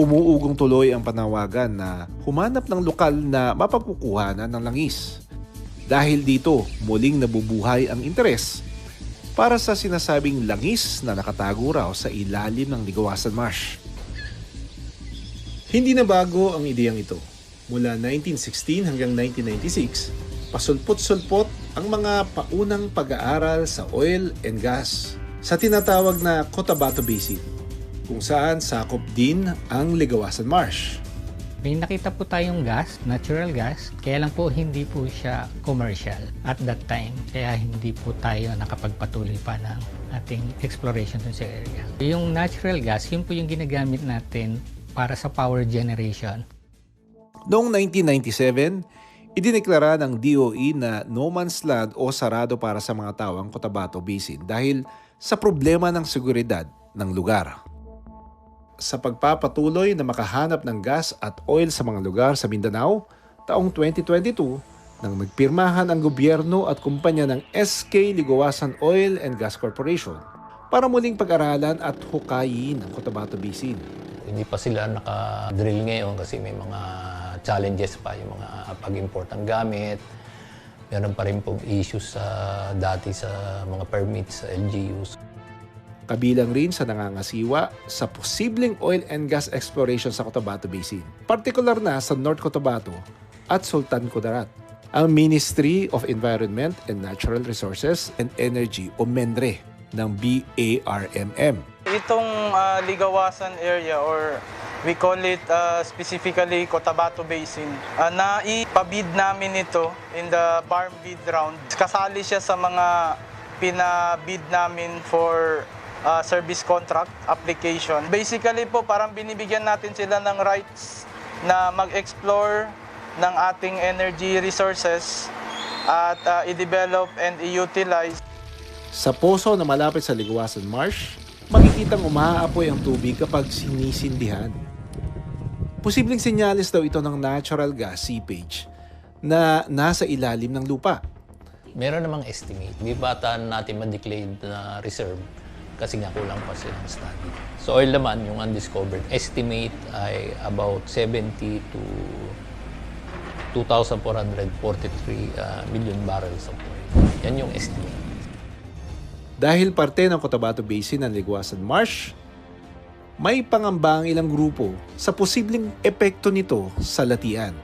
Umuugong tuloy ang panawagan na humanap ng lokal na mapagkukuhanan ng langis. Dahil dito, muling nabubuhay ang interes para sa sinasabing langis na nakatago raw sa ilalim ng Ligawasan Marsh. Hindi na bago ang ideyang ito. Mula 1916 hanggang 1996, pasulpot-sulpot ang mga paunang pag-aaral sa oil and gas sa tinatawag na Cotabato Basin, kung saan sakop din ang Ligawasan Marsh. May nakita po tayong gas, natural gas, kaya lang po hindi po siya commercial at that time. Kaya hindi po tayo nakapagpatuloy pa ng ating exploration sa area. Yung natural gas, yun po yung ginagamit natin para sa power generation. Noong 1997, idineklara ng DOE na no man's land o sarado para sa mga tao ang Cotabato Basin dahil sa problema ng seguridad ng lugar. Sa pagpapatuloy na makahanap ng gas at oil sa mga lugar sa Mindanao, taong 2022, nang nagpirmahan ang gobyerno at kumpanya ng SK Ligawasan Oil and Gas Corporation para muling pag-aralan at hukayin ang Cotabato Basin. Hindi pa sila naka-drill ngayon kasi may mga challenges pa, yung mga pag-import ng gamit. Meron pa rin pong issues dati sa mga permits sa LGUs. Kabilang rin sa nangangasiwa sa posibleng oil and gas exploration sa Cotabato Basin, partikular na sa North Cotabato at Sultan Kudarat. Ang Ministry of Environment and Natural Resources and Energy o MENRE ng BARMM. Itong Ligawasan area or we call it specifically Cotabato Basin, naipabid namin ito in the farm bid round. Kasali siya sa mga pinabid namin for service contract application. Basically po, parang binibigyan natin sila ng rights na mag-explore ng ating energy resources at i-develop and i-utilize. Sa poso na malapit sa Ligawasan Marsh, makikitang umaapoy ang tubig kapag sinisindihan. Posibleng senyales daw ito ng natural gas seepage na nasa ilalim ng lupa. Meron namang estimate. Di ba natin ma-declared na reserve kasi nga kulang pa silang study. So oil naman, yung undiscovered, estimate ay about 70 to 2,443 million barrels of oil. Yan yung estimate. Dahil parte ng Cotabato Basin ng Ligawasan Marsh, may pangamba ang ilang grupo sa posibleng epekto nito sa latian.